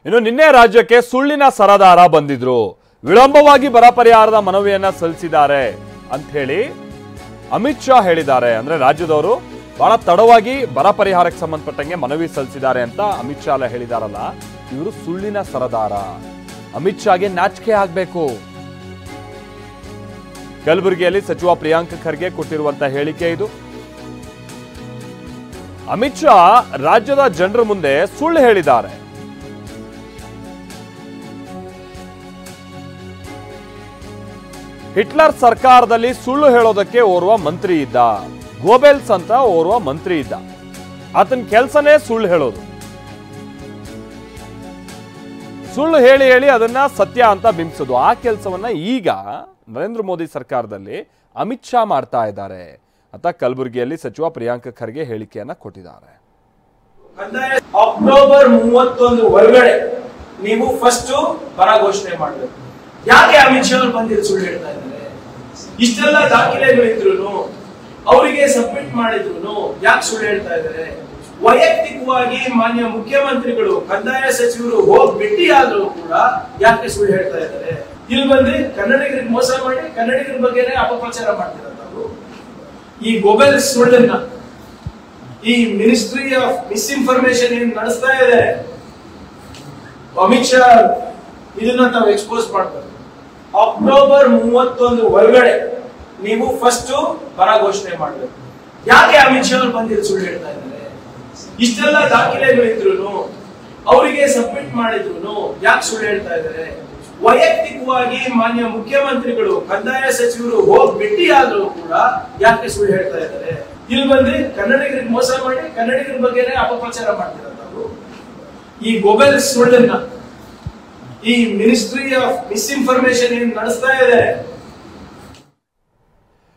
ಇನ್ನು ನಿನ್ನೆ ರಾಜ್ಯಕ್ಕೆ ಸುಳ್ಳಿನ ಸರದಾರ ಬಂದಿದ್ರು. ವಿಳಂಬವಾಗಿ ಬರ ಪರಿಹಾರದ ಮನವಿಯನ್ನ ಸಲ್ಲಿಸಿದ್ದಾರೆ ಅಂತ ಹೇಳಿ ಅಮಿತ್ ಶಾ ಹೇಳಿದ್ದಾರೆ. ಅಂದ್ರೆ ರಾಜ್ಯದವರು ಬಹಳ ತಡವಾಗಿ ಬರ ಪರಿಹಾರಕ್ಕೆ ಸಂಬಂಧಪಟ್ಟಂಗೆ ಮನವಿ ಸಲ್ಲಿಸಿದ್ದಾರೆ ಅಂತ ಅಮಿತ್ ಶಾ ಹೇಳಿದಾರಲ್ಲ, ಇವರು ಸುಳ್ಳಿನ ಸರದಾರ. ಅಮಿತ್ ಶಾಗೆ ನಾಚಿಕೆ ಆಗ್ಬೇಕು. ಕಲಬುರಗಿಯಲ್ಲಿ ಸಚಿವ ಪ್ರಿಯಾಂಕ್ ಖರ್ಗೆ ಕೊಟ್ಟಿರುವಂತಹ ಹೇಳಿಕೆ ಇದು. ಅಮಿತ್ ಶಾ ರಾಜ್ಯದ ಜನರ ಮುಂದೆ ಸುಳ್ಳು ಹೇಳಿದ್ದಾರೆ. ಹಿಟ್ಲರ್ ಸರ್ಕಾರದಲ್ಲಿ ಸುಳ್ಳು ಹೇಳೋದಕ್ಕೆ ಓರ್ವ ಮಂತ್ರಿ ಇದ್ದ, ಗೋಬೆಲ್ಸ್ ಅಂತ ಓರ್ವ ಮಂತ್ರಿ ಇದ್ದ. ಆತನ ಕೆಲಸನೇ ಸುಳ್ಳು ಹೇಳೋದು. ಸುಳ್ಳು ಹೇಳಿ ಹೇಳಿ ಅದನ್ನ ಸತ್ಯ ಅಂತ ಬಿಂಬಿಸೋದು. ಆ ಕೆಲಸವನ್ನ ಈಗ ನರೇಂದ್ರ ಮೋದಿ ಸರ್ಕಾರದಲ್ಲಿ ಅಮಿತ್ ಶಾ ಮಾಡ್ತಾ ಇದ್ದಾರೆ ಅಂತ ಕಲಬುರಗಿಯಲ್ಲಿ ಸಚಿವ ಪ್ರಿಯಾಂಕ್ ಖರ್ಗೆ ಹೇಳಿಕೆಯನ್ನ ಕೊಟ್ಟಿದ್ದಾರೆ. ಅಕ್ಟೋಬರ್ 31 ಒಳಗಡೆ ನೀವು ಫಸ್ಟ್ ಬರ ಘೋಷಣೆ ಮಾಡಬೇಕು. ಯಾಕೆ ಅಮಿತ್ ಶಾ ಬಂದಿದ್ದು ಸುಳ್ಳು ಹೇಳ್ತಾ ಇದ್ದಾರೆ? ಇಷ್ಟೆಲ್ಲ ದಾಖಲೆಗಳಿದ್ರು ಅವರಿಗೆ ಸಬ್ಮಿಟ್ ಮಾಡಿದ್ರು ಯಾಕೆ ಸುಳ್ಳು ಹೇಳ್ತಾ ಇದ್ದಾರೆ? ವೈಯಕ್ತಿಕವಾಗಿ ಮಾನ್ಯ ಮುಖ್ಯಮಂತ್ರಿಗಳು ಕಂದಾಯ ಸಚಿವರು ಹೋಗಿ ಭೇಟಿ ಆದ್ರೂ ಕೂಡ ಯಾಕೆ ಸುಳ್ಳು ಹೇಳ್ತಾ ಇದ್ದಾರೆ? ಇಲ್ಲಿ ಬಂದ್ರೆ ಕನ್ನಡಿಗರಿಗೆ ಮೋಸ ಮಾಡಿ ಕನ್ನಡಿಗರ ಬಗ್ಗೆನೇ ಅಪಪ್ರಚಾರ ಮಾಡ್ತಿದ್ದಾರೆ. ನಾವು ಈ ಮೊಬೈಲ್ ಸುಳ್ಳನ್ನ, ಈ ಮಿನಿಸ್ಟ್ರಿ ಆಫ್ ಮಿಸ್ಇನ್ಫಾರ್ಮೇಶನ್ ಏನ್ ನಡೆಸ್ತಾ ಇದೆ ಅಮಿತ್ ಶಾ, ಇದನ್ನ ತಾವು ಎಕ್ಸ್ಪೋಸ್ ಮಾಡ್ತಾರೆ. ಅಕ್ಟೋಬರ್ 31 ಒಳಗಡೆ ನೀವು ಫಸ್ಟ್ ಬರ ಘೋಷಣೆ ಮಾಡಬೇಕು. ಯಾಕೆ ಅಮಿತ್ ಶಾ ಬಂದಿದ್ದು ಸುಳ್ಳು ಹೇಳ್ತಾ ಇದ್ದಾರೆ? ಇಷ್ಟೆಲ್ಲ ದಾಖಲೆಗಳಿದ್ರು ಅವರಿಗೆ ಸಬ್ಮಿಟ್ ಮಾಡಿದ್ರು ಯಾಕೆ ಸುಳ್ಳು ಹೇಳ್ತಾ ಇದ್ದಾರೆ? ವೈಯಕ್ತಿಕವಾಗಿ ಮಾನ್ಯ ಮುಖ್ಯಮಂತ್ರಿಗಳು ಕಂದಾಯ ಸಚಿವರು ಹೋಗಿ ಭೇಟಿ ಆದ್ರೂ ಕೂಡ ಯಾಕೆ ಸುಳ್ಳು ಹೇಳ್ತಾ ಇದ್ದಾರೆ? ಇಲ್ಲಿ ಬಂದ್ರೆ ಕನ್ನಡಿಗರಿಗೆ ಮೋಸ ಮಾಡಿ ಕನ್ನಡಿಗರ ಬಗ್ಗೆನೇ ಅಪಪ್ರಚಾರ ಮಾಡ್ತಿದ್ದಾರೆ. ನಾವು ಈ ಮೊಬೈಲ್ ಸುಳ್ಳನ್ನ, ಈ ಮಿನಿಸ್ಟ್ರಿ ಆಫ್ ಮಿಸ್ಇನ್ಫಾರ್ಮೇಶನ್ ಏನ್ ನಡೆಸ್ತಾ ಇದೆ